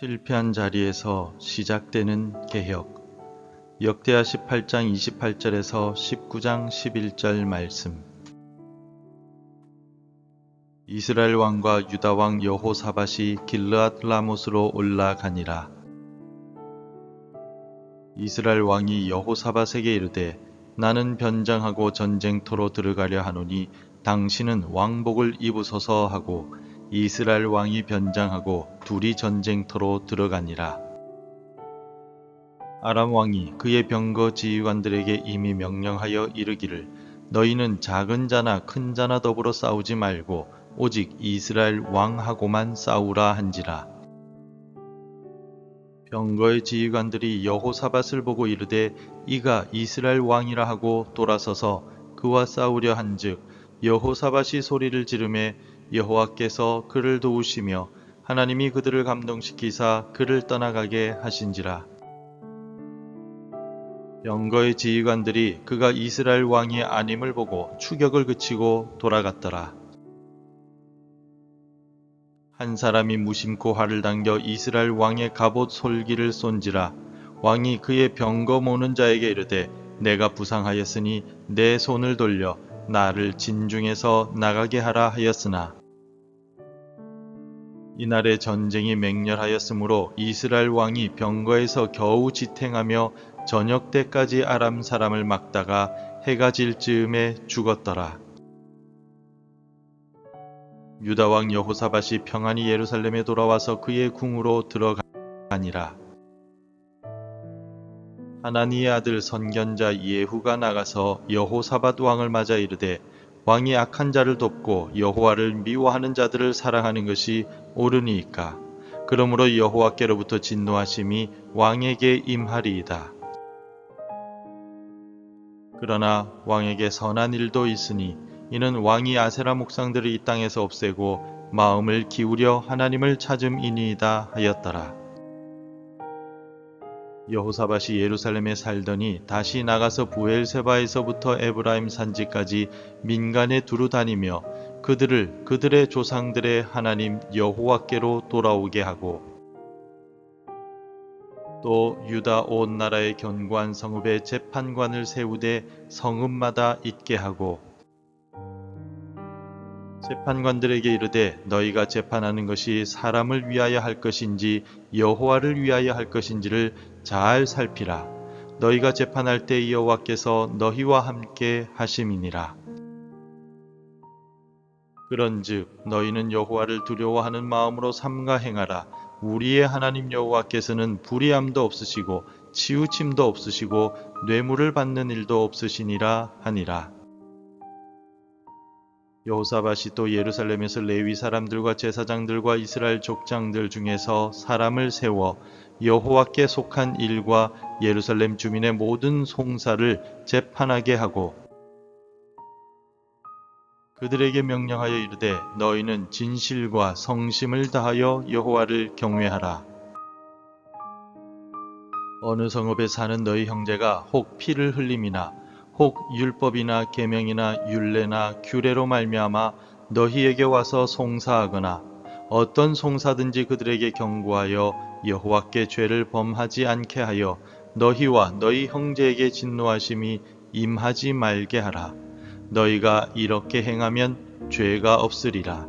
실패한 자리에서 시작되는 개혁. 역대하 18장 28절에서 19장 11절 말씀. 이스라엘 왕과 유다 왕 여호사밧이 길르앗 라못으로 올라가니라. 이스라엘 왕이 여호사밧에게 이르되 나는 변장하고 전쟁터로 들어가려 하노니 당신은 왕복을 입으소서 하고 이스라엘 왕이 변장하고 둘이 전쟁터로 들어가니라. 아람 왕이 그의 병거 지휘관들에게 이미 명령하여 이르기를 너희는 작은 자나 큰 자나 더불어 싸우지 말고 오직 이스라엘 왕하고만 싸우라 한지라. 병거의 지휘관들이 여호사밧을 보고 이르되 이가 이스라엘 왕이라 하고 돌아서서 그와 싸우려 한즉 여호사밧이 소리를 지르매 여호와께서 그를 도우시며 하나님이 그들을 감동시키사 그를 떠나가게 하신지라. 병거의 지휘관들이 그가 이스라엘 왕이 아님을 보고 추격을 그치고 돌아갔더라. 한 사람이 무심코 활을 당겨 이스라엘 왕의 갑옷 솔기를 쏜지라. 왕이 그의 병거 모는 자에게 이르되 내가 부상하였으니 내 손을 돌려 나를 진중에서 나가게 하라 하였으나 이날에 전쟁이 맹렬하였으므로 이스라엘 왕이 병거에서 겨우 지탱하며 저녁 때까지 아람 사람을 막다가 해가 질 즈음에 죽었더라. 유다 왕 여호사밧이 평안히 예루살렘에 돌아와서 그의 궁으로 들어가니라. 하나니의 아들 선견자 예후가 나가서 여호사밧 왕을 맞아 이르되 왕이 악한 자를 돕고 여호와를 미워하는 자들을 사랑하는 것이 옳으니이까. 그러므로 여호와께로부터 진노하심이 왕에게 임하리이다. 그러나 왕에게 선한 일도 있으니 이는 왕이 아세라 목상들을 이 땅에서 없애고 마음을 기울여 하나님을 찾음이니이다 하였더라. 여호사밧이 예루살렘에 살더니 다시 나가서 부엘세바에서부터 에브라임 산지까지 민간에 두루 다니며 그들을 그들의 조상들의 하나님 여호와께로 돌아오게 하고 또 유다 온 나라의 견고한 성읍에 재판관을 세우되 성읍마다 있게 하고 재판관들에게 이르되 너희가 재판하는 것이 사람을 위하여 할 것인지 여호와를 위하여 할 것인지를 잘 살피라. 너희가 재판할 때 여호와께서 너희와 함께 하심이니라. 그런즉 너희는 여호와를 두려워하는 마음으로 삼가 행하라. 우리의 하나님 여호와께서는 불의함도 없으시고 치우침도 없으시고 뇌물을 받는 일도 없으시니라 하니라. 여호사밧이 또 예루살렘에서 레위 사람들과 제사장들과 이스라엘 족장들 중에서 사람을 세워 여호와께 속한 일과 예루살렘 주민의 모든 송사를 재판하게 하고 그들에게 명령하여 이르되 너희는 진실과 성심을 다하여 여호와를 경외하라. 어느 성읍에 사는 너희 형제가 혹 피를 흘림이나 혹 율법이나 계명이나 율례나 규례로 말미암아 너희에게 와서 송사하거나 어떤 송사든지 그들에게 경고하여 여호와께 죄를 범하지 않게 하여 너희와 너희 형제에게 진노하심이 임하지 말게 하라. 너희가 이렇게 행하면 죄가 없으리라.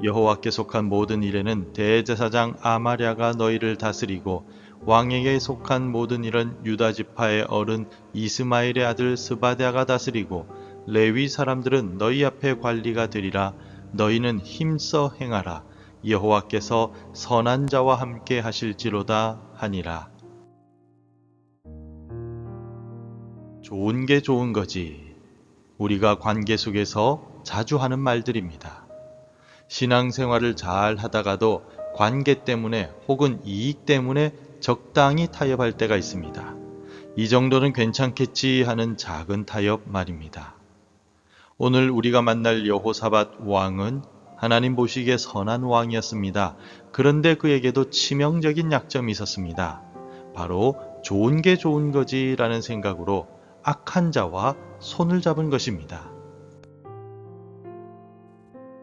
여호와께 속한 모든 일에는 대제사장 아마랴가 너희를 다스리고 왕에게 속한 모든 일은 유다 지파의 어른 이스마엘의 아들 스바랴가 다스리고 레위 사람들은 너희 앞에 관리가 되리라. 너희는 힘써 행하라. 여호와께서 선한 자와 함께 하실지로다 하니라. 좋은 게 좋은 거지. 우리가 관계 속에서 자주 하는 말들입니다. 신앙생활을 잘 하다가도 관계 때문에 혹은 이익 때문에 적당히 타협할 때가 있습니다. 이 정도는 괜찮겠지 하는 작은 타협 말입니다. 오늘 우리가 만날 여호사밧 왕은 하나님 보시기에 선한 왕이었습니다. 그런데 그에게도 치명적인 약점이 있었습니다. 바로 좋은 게 좋은 거지라는 생각으로 악한 자와 손을 잡은 것입니다.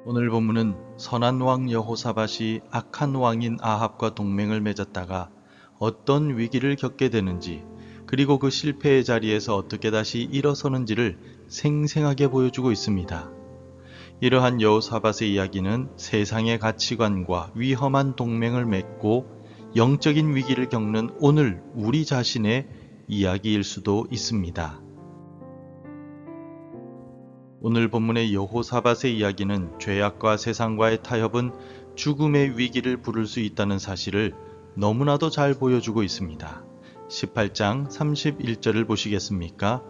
오늘 본문은 선한 왕 여호사밧이 악한 왕인 아합과 동맹을 맺었다가 어떤 위기를 겪게 되는지, 그리고 그 실패의 자리에서 어떻게 다시 일어서는지를 생생하게 보여주고 있습니다. 이러한 여호사밧의 이야기는 세상의 가치관과 위험한 동맹을 맺고 영적인 위기를 겪는 오늘 우리 자신의 이야기일 수도 있습니다. 오늘 본문의 여호사밧의 이야기는 죄악과 세상과의 타협은 죽음의 위기를 부를 수 있다는 사실을 너무나도 잘 보여주고 있습니다. 18장 31절을 보시겠습니까?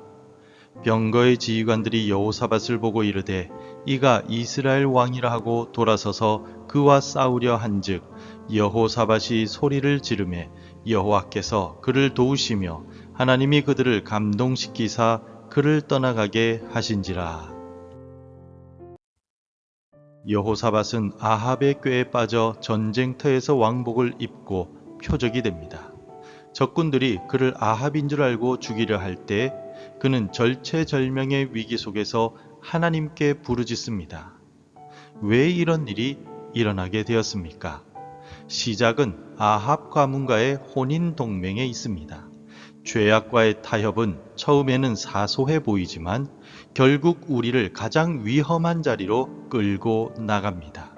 병거의 지휘관들이 여호사밧을 보고 이르되 이가 이스라엘 왕이라 하고 돌아서서 그와 싸우려 한즉 여호사밧이 소리를 지르매 여호와께서 그를 도우시며 하나님이 그들을 감동시키사 그를 떠나가게 하신지라. 여호사밧은 아합의 꾀에 빠져 전쟁터에서 왕복을 입고 표적이 됩니다. 적군들이 그를 아합인 줄 알고 죽이려 할 때 그는 절체절명의 위기 속에서 하나님께 부르짖습니다. 왜 이런 일이 일어나게 되었습니까? 시작은 아합 가문과의 혼인 동맹에 있습니다. 죄악과의 타협은 처음에는 사소해 보이지만 결국 우리를 가장 위험한 자리로 끌고 나갑니다.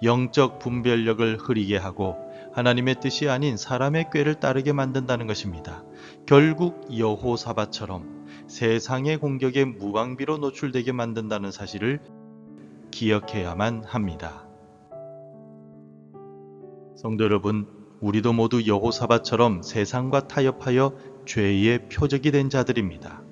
영적 분별력을 흐리게 하고 하나님의 뜻이 아닌 사람의 꾀를 따르게 만든다는 것입니다. 결국 여호사밧처럼 세상의 공격에 무방비로 노출되게 만든다는 사실을 기억해야만 합니다. 성도 여러분, 우리도 모두 여호사밧처럼 세상과 타협하여 죄의 표적이 된 자들입니다.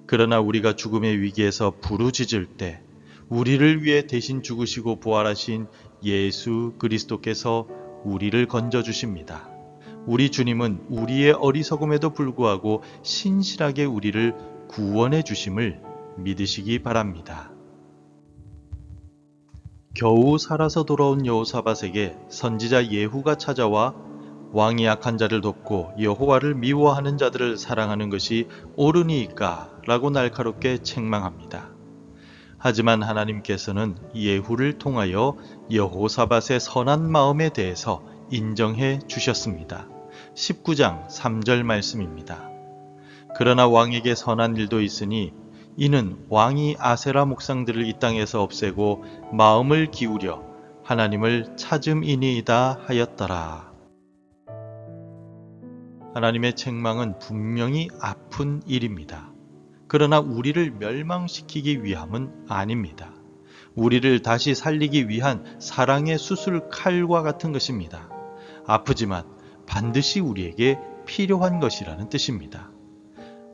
그러나 우리가 죽음의 위기에서 부르짖을 때 우리를 위해 대신 죽으시고 부활하신 예수 그리스도께서 우리를 건져주십니다. 우리 주님은 우리의 어리석음에도 불구하고 신실하게 우리를 구원해 주심을 믿으시기 바랍니다. 겨우 살아서 돌아온 여호사밧에게 선지자 예후가 찾아와 왕이 약한 자를 돕고 여호와를 미워하는 자들을 사랑하는 것이 옳으니까 라고 날카롭게 책망합니다. 하지만 하나님께서는 예후를 통하여 여호사밧의 선한 마음에 대해서 인정해 주셨습니다. 19장 3절 말씀입니다. 그러나 왕에게 선한 일도 있으니 이는 왕이 아세라 목상들을 이 땅에서 없애고 마음을 기울여 하나님을 찾음이니이다 하였더라. 하나님의 책망은 분명히 아픈 일입니다. 그러나 우리를 멸망시키기 위함은 아닙니다. 우리를 다시 살리기 위한 사랑의 수술 칼과 같은 것입니다. 아프지만 반드시 우리에게 필요한 것이라는 뜻입니다.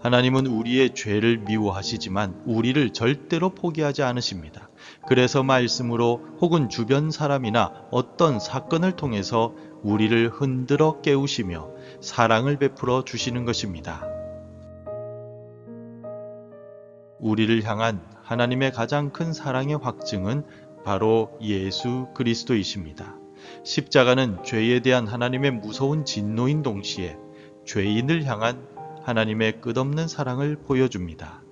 하나님은 우리의 죄를 미워하시지만 우리를 절대로 포기하지 않으십니다. 그래서 말씀으로 혹은 주변 사람이나 어떤 사건을 통해서 우리를 흔들어 깨우시며 사랑을 베풀어 주시는 것입니다. 우리를 향한 하나님의 가장 큰 사랑의 확증은 바로 예수 그리스도이십니다. 십자가는 죄에 대한 하나님의 무서운 진노인 동시에 죄인을 향한 하나님의 끝없는 사랑을 보여줍니다.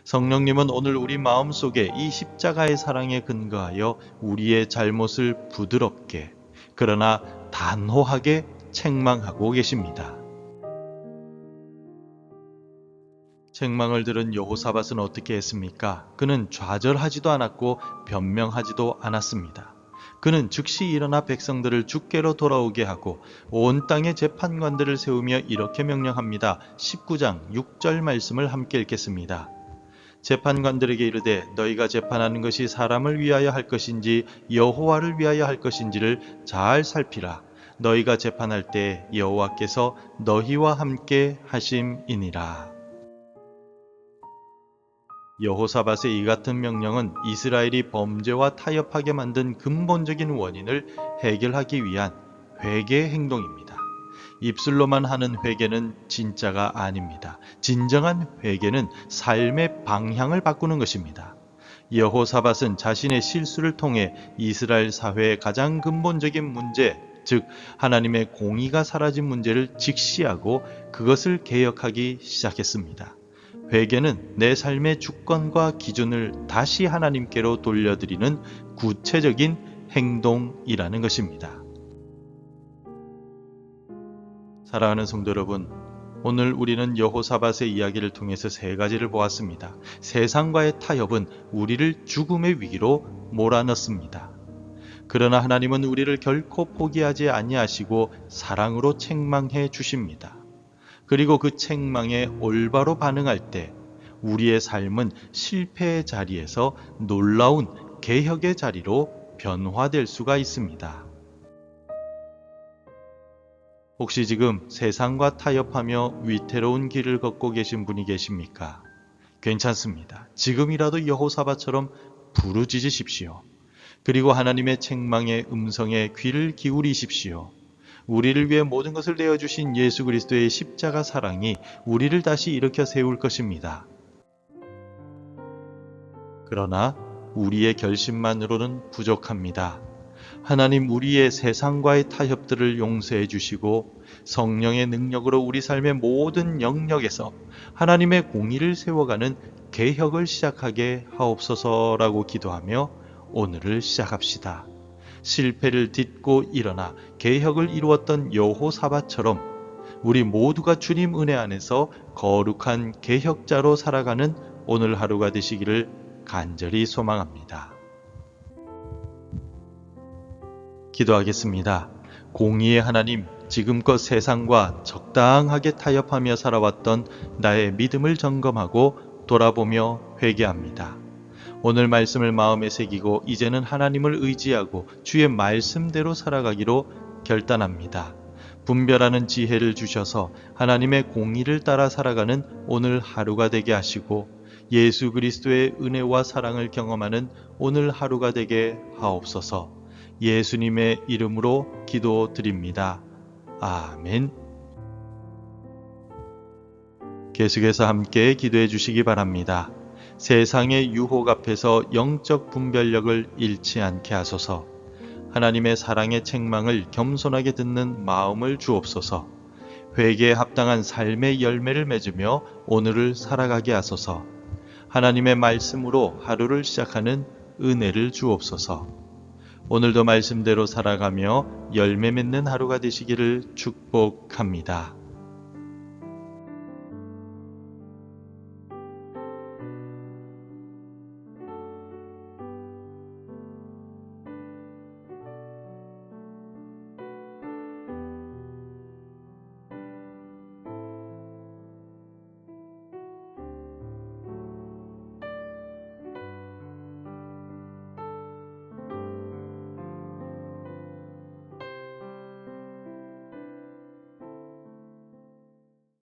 성령님은 오늘 우리 마음속에 이 십자가의 사랑에 근거하여 우리의 잘못을 부드럽게 그러나 단호하게 책망하고 계십니다. 책망을 들은 여호사밧은 어떻게 했습니까? 그는 좌절하지도 않았고 변명하지도 않았습니다. 그는 즉시 일어나 백성들을 주께로 돌아오게 하고 온 땅의 재판관들을 세우며 이렇게 명령합니다. 19장 6절 말씀을 함께 읽겠습니다. 재판관들에게 이르되 너희가 재판하는 것이 사람을 위하여 할 것인지 여호와를 위하여 할 것인지를 잘 살피라. 너희가 재판할 때 여호와께서 너희와 함께 하심이니라. 여호사밧의 이 같은 명령은 이스라엘이 범죄와 타협하게 만든 근본적인 원인을 해결하기 위한 회개의 행동입니다. 입술로만 하는 회개는 진짜가 아닙니다. 진정한 회개는 삶의 방향을 바꾸는 것입니다. 여호사밧은 자신의 실수를 통해 이스라엘 사회의 가장 근본적인 문제, 즉 하나님의 공의가 사라진 문제를 직시하고 그것을 개혁하기 시작했습니다. 회개는 내 삶의 주권과 기준을 다시 하나님께로 돌려드리는 구체적인 행동이라는 것입니다. 사랑하는 성도 여러분, 오늘 우리는 여호사밧의 이야기를 통해서 세 가지를 보았습니다. 세상과의 타협은 우리를 죽음의 위기로 몰아넣습니다. 그러나 하나님은 우리를 결코 포기하지 아니하시고 사랑으로 책망해 주십니다. 그리고 그 책망에 올바로 반응할 때 우리의 삶은 실패의 자리에서 놀라운 개혁의 자리로 변화될 수가 있습니다. 혹시 지금 세상과 타협하며 위태로운 길을 걷고 계신 분이 계십니까? 괜찮습니다. 지금이라도 여호사밧처럼 부르짖으십시오. 그리고 하나님의 책망의 음성에 귀를 기울이십시오. 우리를 위해 모든 것을 내어주신 예수 그리스도의 십자가 사랑이 우리를 다시 일으켜 세울 것입니다. 그러나 우리의 결심만으로는 부족합니다. 하나님 우리의 세상과의 타협들을 용서해 주시고 성령의 능력으로 우리 삶의 모든 영역에서 하나님의 공의를 세워가는 개혁을 시작하게 하옵소서라고 기도하며 오늘을 시작합시다. 실패를 딛고 일어나 개혁을 이루었던 여호사밧처럼 우리 모두가 주님 은혜 안에서 거룩한 개혁자로 살아가는 오늘 하루가 되시기를 간절히 소망합니다. 기도하겠습니다. 공의의 하나님, 지금껏 세상과 적당하게 타협하며 살아왔던 나의 믿음을 점검하고 돌아보며 회개합니다. 오늘 말씀을 마음에 새기고 이제는 하나님을 의지하고 주의 말씀대로 살아가기로 결단합니다. 분별하는 지혜를 주셔서 하나님의 공의를 따라 살아가는 오늘 하루가 되게 하시고 예수 그리스도의 은혜와 사랑을 경험하는 오늘 하루가 되게 하옵소서. 예수님의 이름으로 기도드립니다. 아멘. 계속해서 함께 기도해 주시기 바랍니다. 세상의 유혹 앞에서 영적 분별력을 잃지 않게 하소서. 하나님의 사랑의 책망을 겸손하게 듣는 마음을 주옵소서. 회개에 합당한 삶의 열매를 맺으며 오늘을 살아가게 하소서. 하나님의 말씀으로 하루를 시작하는 은혜를 주옵소서. 오늘도 말씀대로 살아가며 열매 맺는 하루가 되시기를 축복합니다.